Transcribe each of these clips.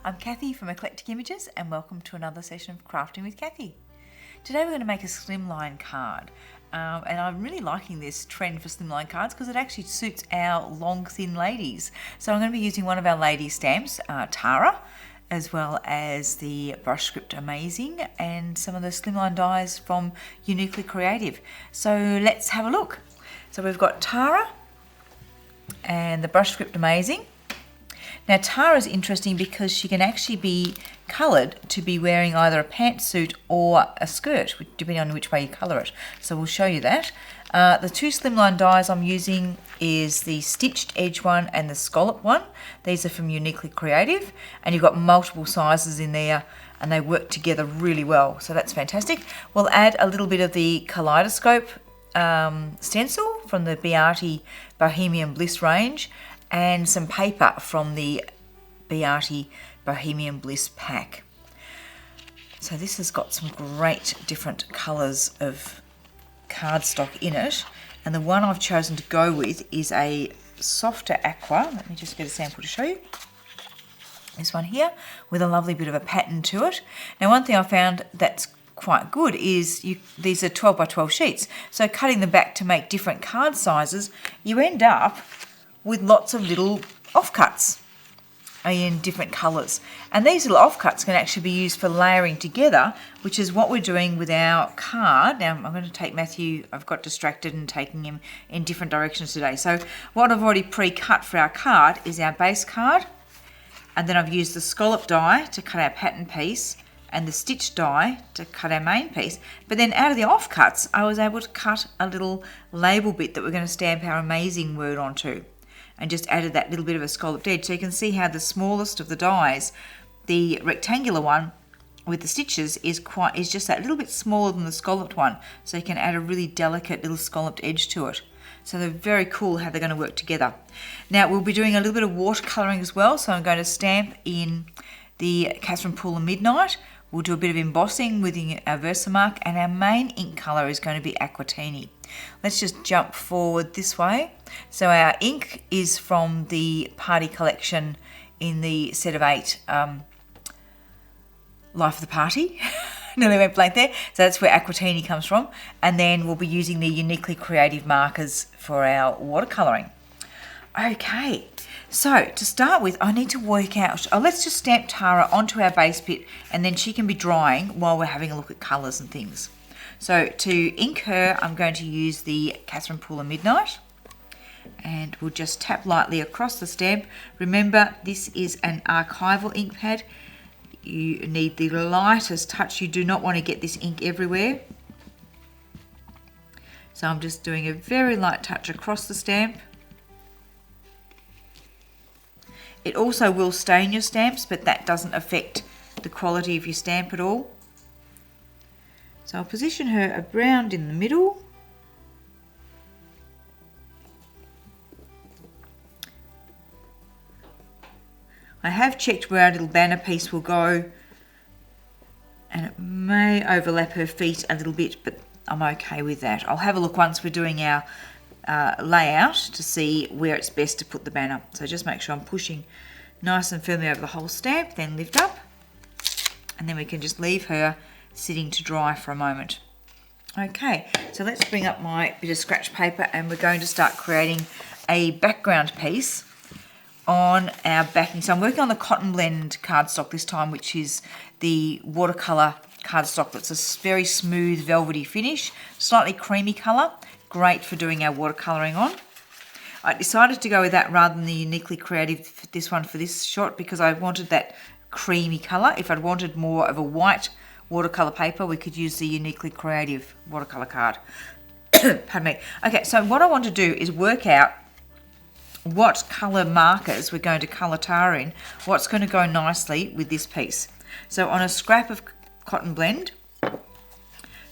I'm Kathy from Eclectic Images and welcome to another session of Crafting with Kathy. Today we're going to make a slimline card and I'm really liking this trend for slimline cards because it actually suits our long thin ladies. So I'm going to be using one of our lady stamps, Tarah, as well as the brush script Amazing and some of the slimline dies from Uniquely Creative. So let's have a look. So we've got Tarah and the brush script Amazing. Now Tarah is interesting because she can actually be coloured to be wearing either a pantsuit or a skirt, depending on which way you colour it. So we'll show you that. The two slimline dies I'm using is the stitched edge one and the scalloped one. These are from Uniquely Creative, and you've got multiple sizes in there and they work together really well. So that's fantastic. We'll add a little bit of the Kaleidoscope stencil from the BeeArty Bohemian Bliss range, and some paper from the BeeArty Bohemian Bliss pack. So this has got some great different colours of cardstock in it, and the one I've chosen to go with is a softer aqua. Let me just get a sample to show you. This one here with a lovely bit of a pattern to it. Now one thing I found that's quite good is these are 12 by 12 sheets, so cutting them back to make different card sizes, you end up with lots of little offcuts in different colours. And these little offcuts can actually be used for layering together, which is what we're doing with our card. Now I'm going to take Matthew, I've got distracted and taking him in different directions today. So what I've already pre-cut for our card is our base card, and then I've used the scallop die to cut our pattern piece and the stitch die to cut our main piece. But then out of the offcuts, I was able to cut a little label bit that we're going to stamp our Amazing word onto, and just added that little bit of a scalloped edge. So you can see how the smallest of the dies, the rectangular one with the stitches, is just that little bit smaller than the scalloped one. So you can add a really delicate little scalloped edge to it. So they're very cool how they're going to work together. Now we'll be doing a little bit of watercolouring as well. So I'm going to stamp in the Catherine Pooler Midnight. We'll do a bit of embossing with our Versamark, and our main ink colour is going to be Aquatini. Let's just jump forward this way. So our ink is from the party collection in the set of 8, Life of the Party. Nearly went blank there. So that's where Aquatini comes from. And then we'll be using the Uniquely Creative markers for our watercolouring. Okay, so to start with, I need to work out, let's just stamp Tarah onto our base bit, and then she can be drying while we're having a look at colours and things. So to ink her, I'm going to use the Catherine Pooler Midnight, and we'll just tap lightly across the stamp. Remember, this is an archival ink pad. You need the lightest touch. You do not want to get this ink everywhere. So I'm just doing a very light touch across the stamp. It also will stain your stamps, but that doesn't affect the quality of your stamp at all. So I'll position her around in the middle. I have checked where our little banner piece will go, and it may overlap her feet a little bit, but I'm okay with that. I'll have a look once we're doing our layout to see where it's best to put the banner. So just make sure I'm pushing nice and firmly over the whole stamp, then lift up, and then we can just leave her sitting to dry for a moment. Okay, so let's bring up my bit of scratch paper, and we're going to start creating a background piece on our backing. So I'm working on the cotton blend cardstock this time, which is the watercolour cardstock that's a very smooth velvety finish, slightly creamy colour, great for doing our watercolouring on. I decided to go with that rather than the Uniquely Creative, this one for this shot, because I wanted that creamy colour. If I'd wanted more of a white watercolour paper, we could use the Uniquely Creative watercolour card. Pardon me. Okay, so what I want to do is work out what colour markers we're going to colour Tarah in, what's going to go nicely with this piece. So on a scrap of cotton blend,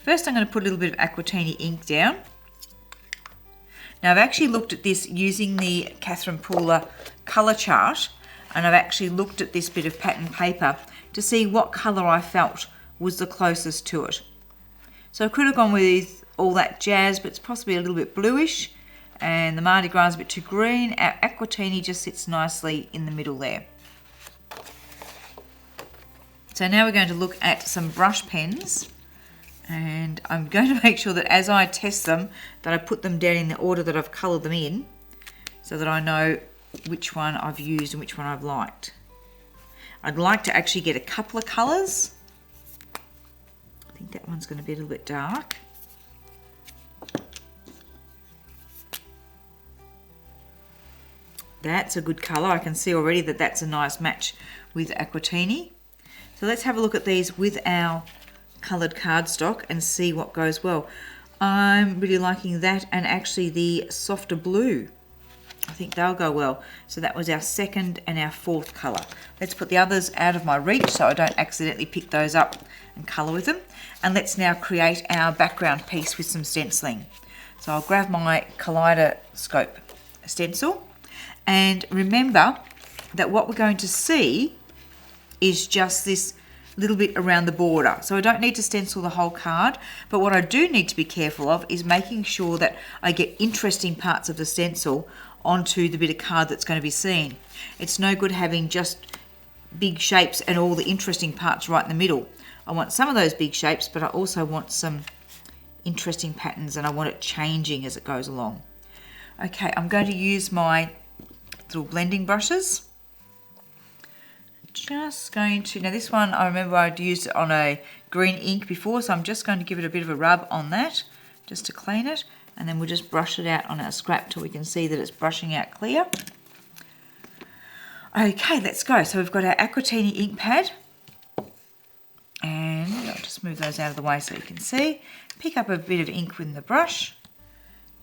first I'm going to put a little bit of Aquatini ink down. Now I've actually looked at this using the Catherine Pooler colour chart, and I've actually looked at this bit of pattern paper to see what colour I felt was the closest to it. So I could have gone with all that jazz, but it's possibly a little bit bluish, and the Mardi Gras is a bit too green. Our Aquatini just sits nicely in the middle there. So now we're going to look at some brush pens, and I'm going to make sure that as I test them, that I put them down in the order that I've coloured them in, so that I know which one I've used and which one I've liked. I'd like to actually get a couple of colours. I think that one's going to be a little bit dark. That's a good colour. I can see already that that's a nice match with Aquatini. So let's have a look at these with our coloured cardstock and see what goes well. I'm really liking that, and actually the softer blue. I think they'll go well. So that was our second and our fourth colour. Let's put the others out of my reach so I don't accidentally pick those up and colour with them. And let's now create our background piece with some stenciling. So I'll grab my Kaleidoscope stencil, and remember that what we're going to see is just this little bit around the border. So I don't need to stencil the whole card, but what I do need to be careful of is making sure that I get interesting parts of the stencil onto the bit of card that's going to be seen. It's no good having just big shapes and all the interesting parts right in the middle. I want some of those big shapes, but I also want some interesting patterns, and I want it changing as it goes along. Okay, I'm going to use my little blending brushes. Just going to, now this one I remember I'd used it on a green ink before, so I'm just going to give it a bit of a rub on that just to clean it, and then we'll just brush it out on our scrap till we can see that it's brushing out clear. Okay, let's go. So we've got our Aquatini ink pad, and I'll just move those out of the way so you can see. Pick up a bit of ink with the brush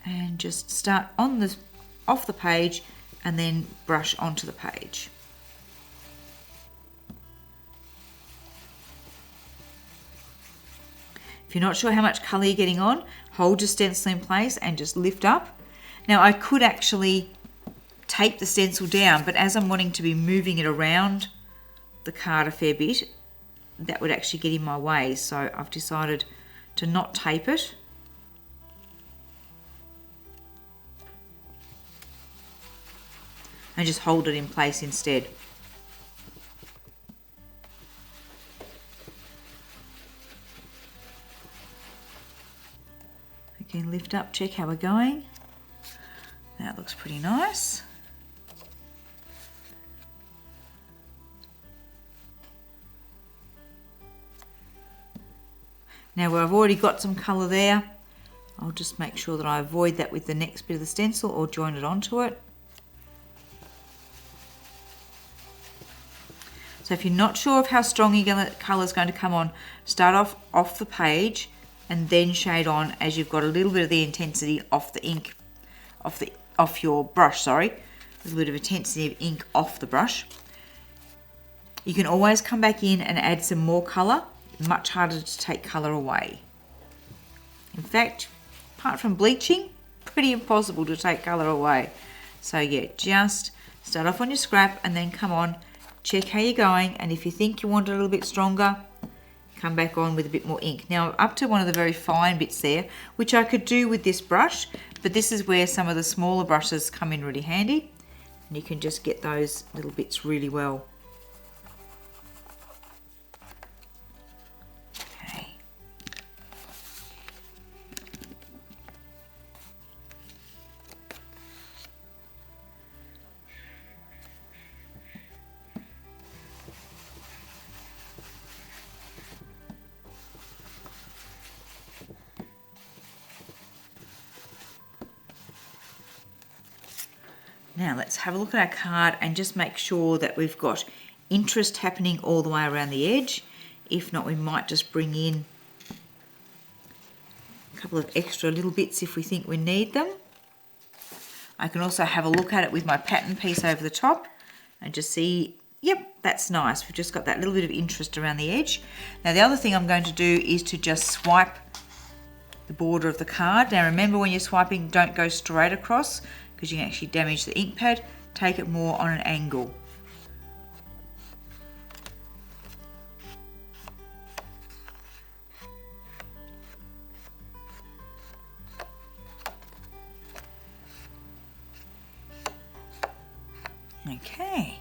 and just start on the off the page and then brush onto the page. If you're not sure how much colour you're getting on, hold your stencil in place and just lift up. Now I could actually tape the stencil down, but as I'm wanting to be moving it around the card a fair bit, that would actually get in my way. So I've decided to not tape it. And just hold it in place instead. Again, lift up, check how we're going. That looks pretty nice. Now where I've already got some colour there, I'll just make sure that I avoid that with the next bit of the stencil or join it onto it. So if you're not sure of how strong your colour is going to come on, start off the page and then shade on as you've got a little bit of the intensity off the ink, off your brush, sorry. A little bit of intensity of ink off the brush. You can always come back in and add some more colour. Much harder to take colour away. In fact, apart from bleaching, pretty impossible to take colour away. So yeah, just start off on your scrap and then come on, check how you're going, and if you think you want it a little bit stronger, come back on with a bit more ink. Now up to one of the very fine bits there, which I could do with this brush, but this is where some of the smaller brushes come in really handy, and you can just get those little bits really well. Now let's have a look at our card and just make sure that we've got interest happening all the way around the edge. If not, we might just bring in a couple of extra little bits if we think we need them. I can also have a look at it with my pattern piece over the top and just see, yep, that's nice. We've just got that little bit of interest around the edge. Now the other thing I'm going to do is to just swipe the border of the card. Now remember, when you're swiping, don't go straight across because you can actually damage the ink pad. Take it more on an angle. Okay.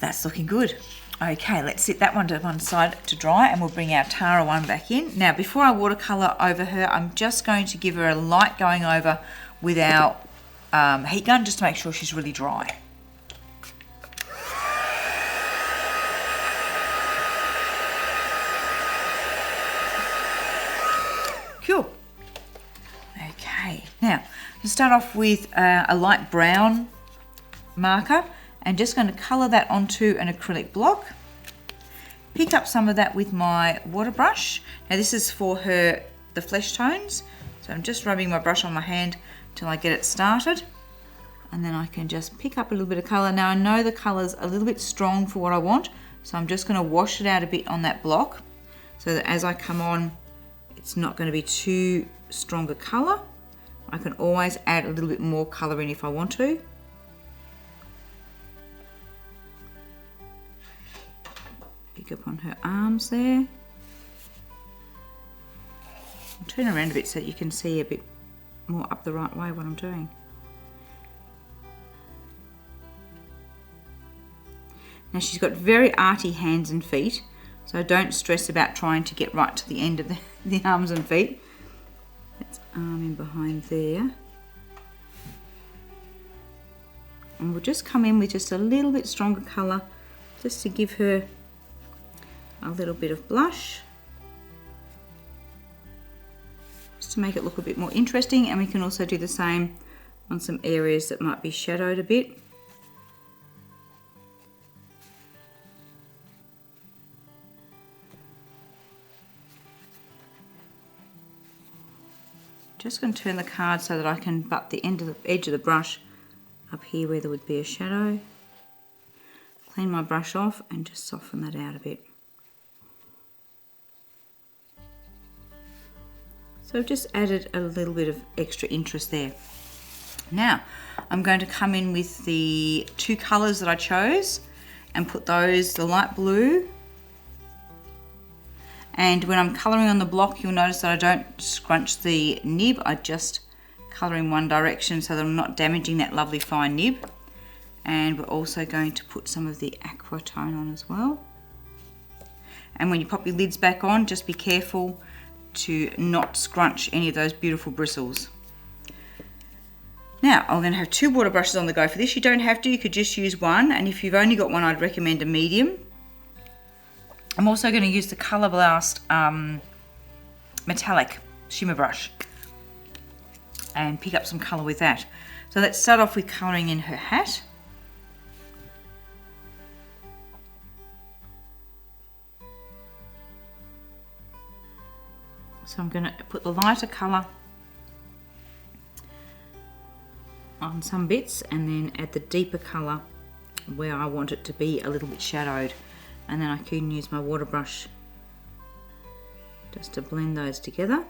That's looking good. Okay, let's sit that one to one side to dry, and we'll bring our Tarah one back in. Now, before I watercolour over her, I'm just going to give her a light going over with our heat gun, just to make sure she's really dry. Cool. Okay, now, to start off with a light brown marker, and just going to colour that onto an acrylic block. Pick up some of that with my water brush. Now this is for the flesh tones, so I'm just rubbing my brush on my hand till I get it started, and then I can just pick up a little bit of colour. Now I know the colour's a little bit strong for what I want, so I'm just going to wash it out a bit on that block, so that as I come on, it's not going to be too strong a colour. I can always add a little bit more colour in if I want to. Pick up on her arms there. I'll turn around a bit so that you can see a bit more up the right way what I'm doing. Now she's got very arty hands and feet, so don't stress about trying to get right to the end of the arms and feet. That's arm in behind there. And we'll just come in with just a little bit stronger colour, just to give her a little bit of blush, just to make it look a bit more interesting. And we can also do the same on some areas that might be shadowed a bit. Just going to turn the card so that I can butt the edge of the brush up here where there would be a shadow. Clean my brush off and just soften that out a bit. So I've just added a little bit of extra interest there. Now I'm going to come in with the two colours that I chose and put those, the light blue, and when I'm colouring on the block, you'll notice that I don't scrunch the nib, I just colour in one direction so that I'm not damaging that lovely fine nib. And we're also going to put some of the aqua tone on as well. And when you pop your lids back on, just be careful to not scrunch any of those beautiful bristles. Now I'm going to have two water brushes on the go for this. You don't have to, you could just use one, and if you've only got one, I'd recommend a medium. I'm also going to use the Colour Blast metallic shimmer brush and pick up some colour with that. So let's start off with colouring in her hat. So I'm going to put the lighter colour on some bits and then add the deeper colour where I want it to be a little bit shadowed. And then I can use my water brush just to blend those together.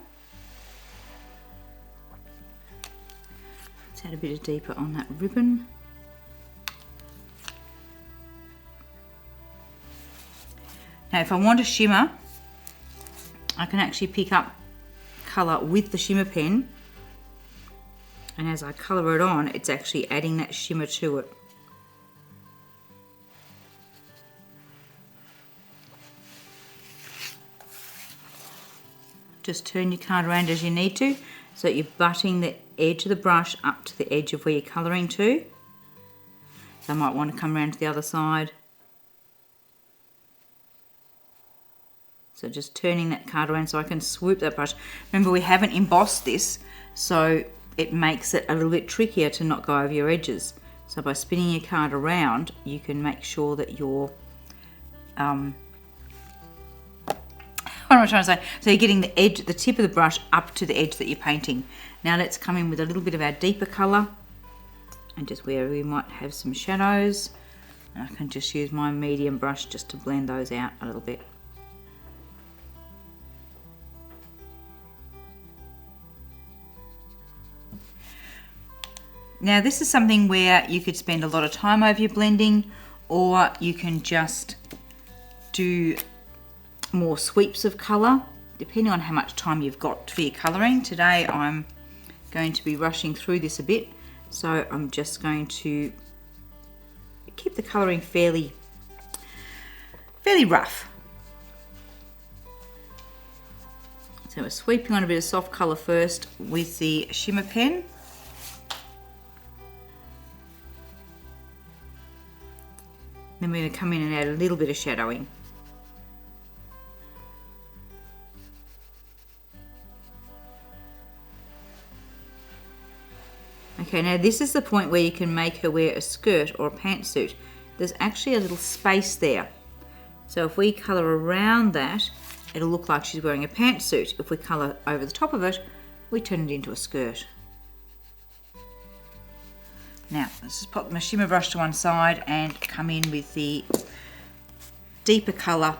Let's add a bit of deeper on that ribbon. Now if I want a shimmer, I can actually pick up colour with the shimmer pen, and as I colour it on, it's actually adding that shimmer to it. Just turn your card around as you need to, so that you're butting the edge of the brush up to the edge of where you're colouring to. So I might want to come around to the other side. So just turning that card around so I can swoop that brush. Remember, we haven't embossed this, so it makes it a little bit trickier to not go over your edges. So by spinning your card around, you can make sure that you're, what am I trying to say? So you're getting the edge, the tip of the brush up to the edge that you're painting. Now let's come in with a little bit of our deeper colour, and just where we might have some shadows. And I can just use my medium brush just to blend those out a little bit. Now this is something where you could spend a lot of time over your blending, or you can just do more sweeps of colour, depending on how much time you've got for your colouring. Today I'm going to be rushing through this a bit, so I'm just going to keep the colouring fairly fairly rough. So we're sweeping on a bit of soft colour first with the shimmer pen. Then we're going to come in and add a little bit of shadowing. Okay, now this is the point where you can make her wear a skirt or a pantsuit. There's actually a little space there. So if we colour around that, it'll look like she's wearing a pantsuit. If we colour over the top of it, we turn it into a skirt. Now, let's just pop my shimmer brush to one side and come in with the deeper colour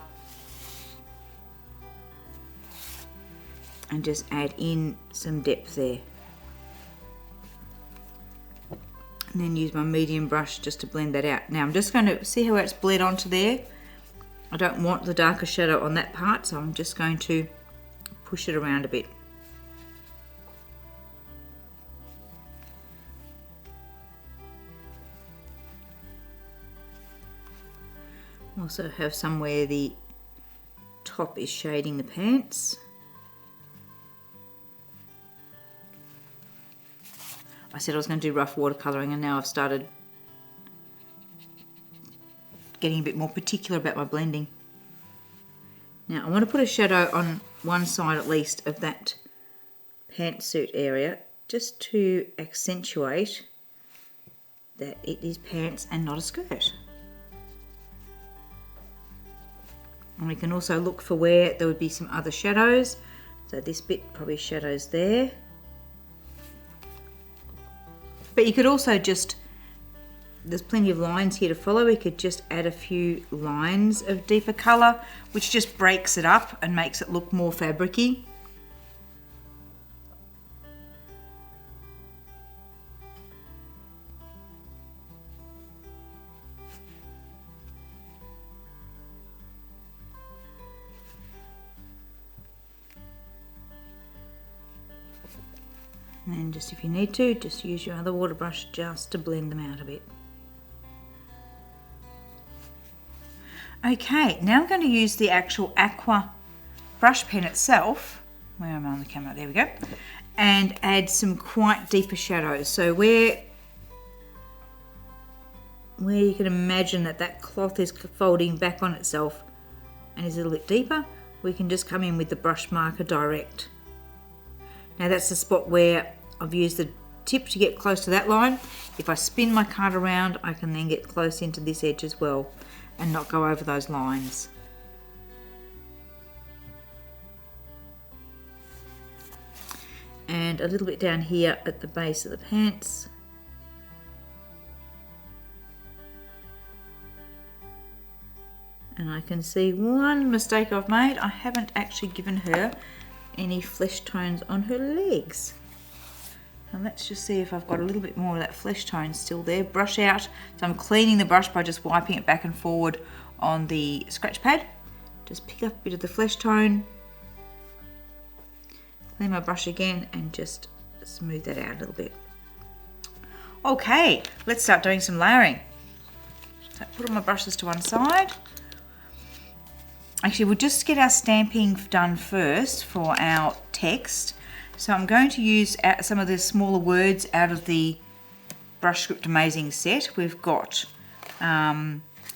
and just add in some depth there. And then use my medium brush just to blend that out. Now I'm just going to see how it's bled onto there. I don't want the darker shadow on that part, so I'm just going to push it around a bit. Also have somewhere the top is shading the pants. I said I was going to do rough watercolouring, and now I've started getting a bit more particular about my blending. Now I want to put a shadow on one side at least of that pantsuit area, just to accentuate that it is pants and not a skirt. And we can also look for where there would be some other shadows. So this bit probably shadows there. But you could also just, there's plenty of lines here to follow. We could just add a few lines of deeper colour, which just breaks it up and makes it look more fabric-y. And then just if you need to, just use your other water brush just to blend them out a bit. Okay, now I'm going to use the actual aqua brush pen itself. Where am I on the camera? There we go. And add some quite deeper shadows. So where you can imagine that that cloth is folding back on itself and is a little bit deeper, we can just come in with the brush marker direct. Now that's the spot where I've used the tip to get close to that line. If I spin my card around, I can then get close into this edge as well and not go over those lines. And a little bit down here at the base of the pants. And I can see one mistake I've made. I haven't actually given her any flesh tones on her legs. And let's just see if I've got a little bit more of that flesh tone still there. Brush out. So I'm cleaning the brush by just wiping it back and forward on the scratch pad. Just pick up a bit of the flesh tone. Clean my brush again and just smooth that out a little bit. Okay, let's start doing some layering. So put all my brushes to one side. Actually, we'll just get our stamping done first for our text. So I'm going to use some of the smaller words out of the Brush Script Amazing set. We've got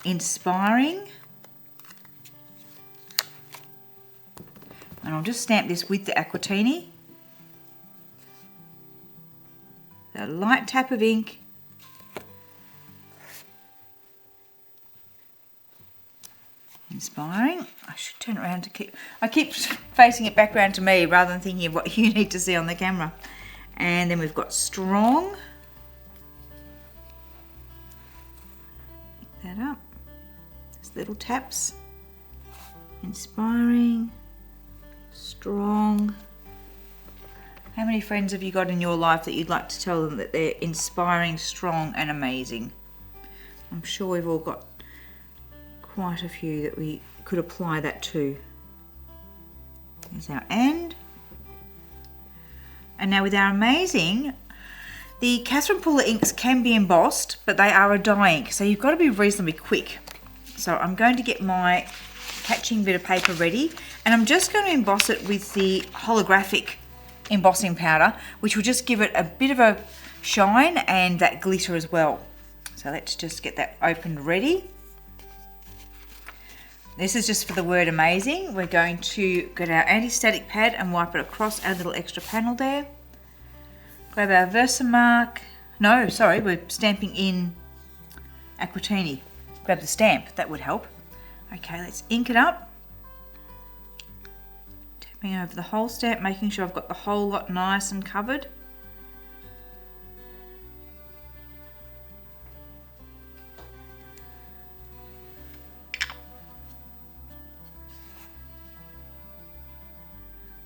inspiring. And I'll just stamp this with the Aquatini. A light tap of ink. Inspiring. I should turn it around to keep, I keep facing it back around to me rather than thinking of what you need to see on the camera. And then we've got strong. Pick that up. Just little taps. Inspiring. Strong. How many friends have you got in your life that you'd like to tell them that they're inspiring, strong and amazing? I'm sure we've all got quite a few that we could apply that to. Here's our end. And now with our amazing, the Catherine Puller inks can be embossed, but they are a dye ink, so you've got to be reasonably quick. So I'm going to get my catching bit of paper ready, and I'm just going to emboss it with the Holographic embossing powder, which will just give it a bit of a shine and that glitter as well. So let's just get that opened ready. This is just for the word amazing. We're going to get our anti-static pad and wipe it across our little extra panel there. Grab our Versamark. No, sorry, we're stamping in Aquatini. Grab the stamp, that would help. Okay, let's ink it up. Tapping over the whole stamp, making sure I've got the whole lot nice and covered.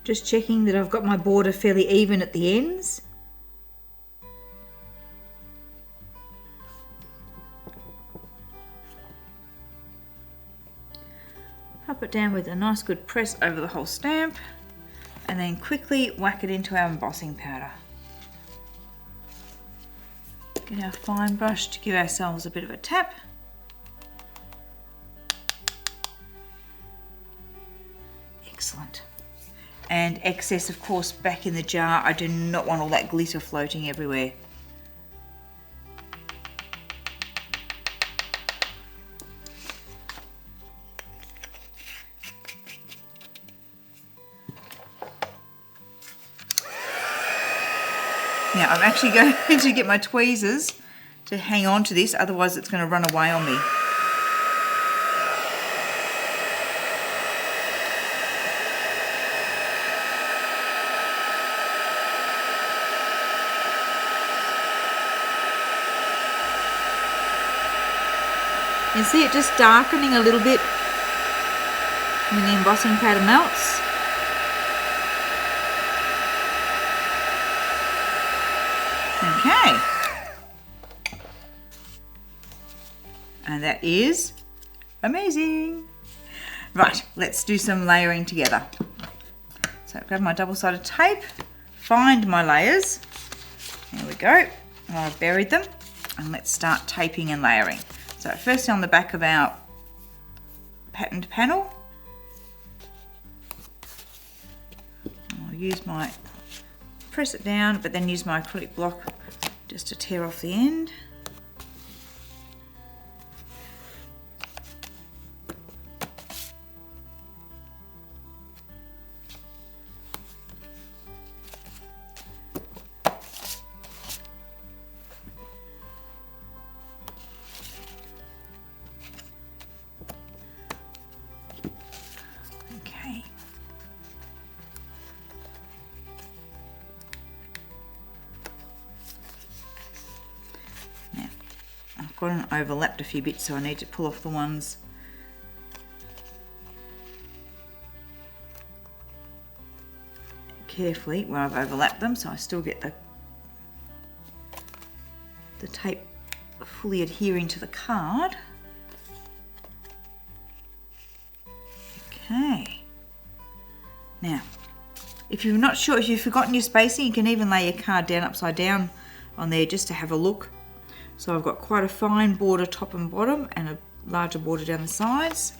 Just checking that I've got my border fairly even at the ends. Pop it down with a nice good press over the whole stamp, and then quickly whack it into our embossing powder. Get our fine brush to give ourselves a bit of a tap. Excellent. And excess, of course, back in the jar. I do not want all that glitter floating everywhere. Now I'm actually going to get my tweezers to hang on to this, otherwise it's going to run away on me. You see it just darkening a little bit when the embossing powder melts. Okay. And that is amazing. Right, let's do some layering together. So grab my double-sided tape, find my layers. There we go. I've buried them. And let's start taping and layering. So firstly on the back of our patterned panel, I'll use my, press it down, but then use my acrylic block just to tear off the end. Got it overlapped a few bits, so I need to pull off the ones carefully where I've overlapped them, so I still get the tape fully adhering to the card. Okay. Now, if you're not sure, if you've forgotten your spacing, you can even lay your card down upside down on there just to have a look. So I've got quite a fine border top and bottom and a larger border down the sides.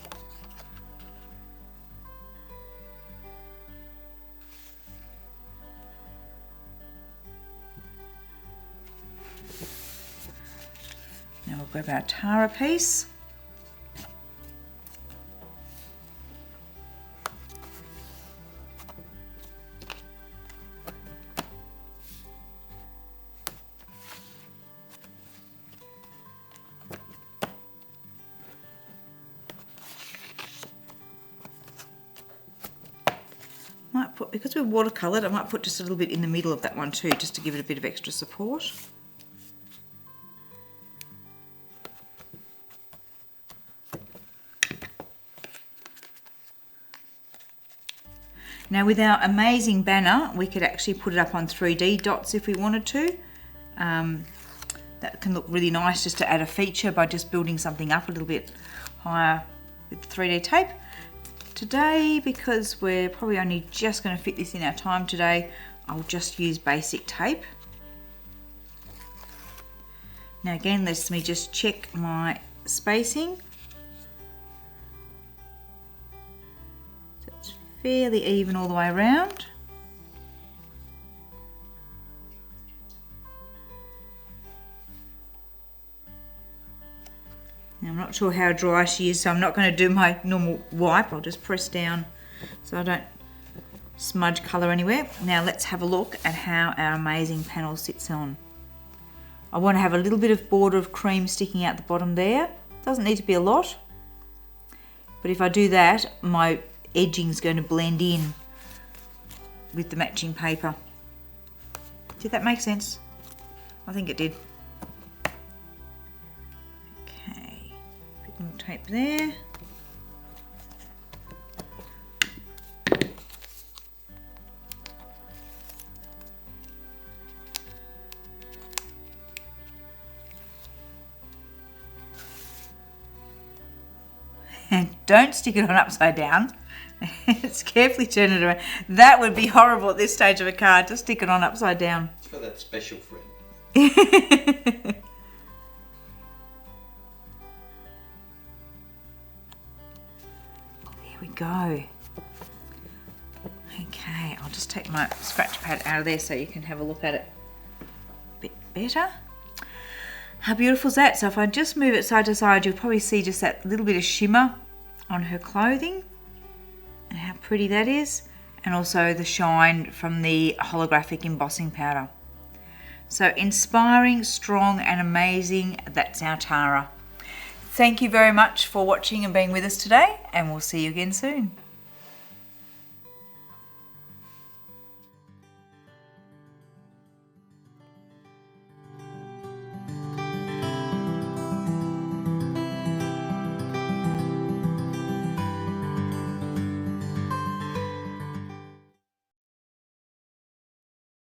Now we'll grab our Tarah piece. Because we're watercoloured, I might put just a little bit in the middle of that one too, just to give it a bit of extra support. Now with our amazing banner, we could actually put it up on 3D dots if we wanted to. That can look really nice just to add a feature by just building something up a little bit higher with 3D tape. Today, because we're probably only just going to fit this in our time today, I'll just use basic tape. Now again, let me just check my spacing. fairly even all the way around. Now I'm not sure how dry she is, so I'm not going to do my normal wipe. I'll just press down so I don't smudge colour anywhere. Now let's have a look at how our amazing panel sits on. I want to have a little bit of border of cream sticking out the bottom there. Doesn't need to be a lot, but if I do that, my edging is going to blend in with the matching paper. Did that make sense? I think it did. Okay, bit more tape there. And don't stick it on upside down. Just carefully turn it around. That would be horrible at this stage of a card, to stick it on upside down. It's for that special friend. There we go. Okay, I'll just take my scratch pad out of there so you can have a look at it a bit better. How beautiful is that? So if I just move it side to side, you'll probably see just that little bit of shimmer on her clothing and how pretty that is, and also the shine from the holographic embossing powder. So inspiring, strong and amazing. That's our Tarah. Thank you very much for watching and being with us today, and we'll see you again soon.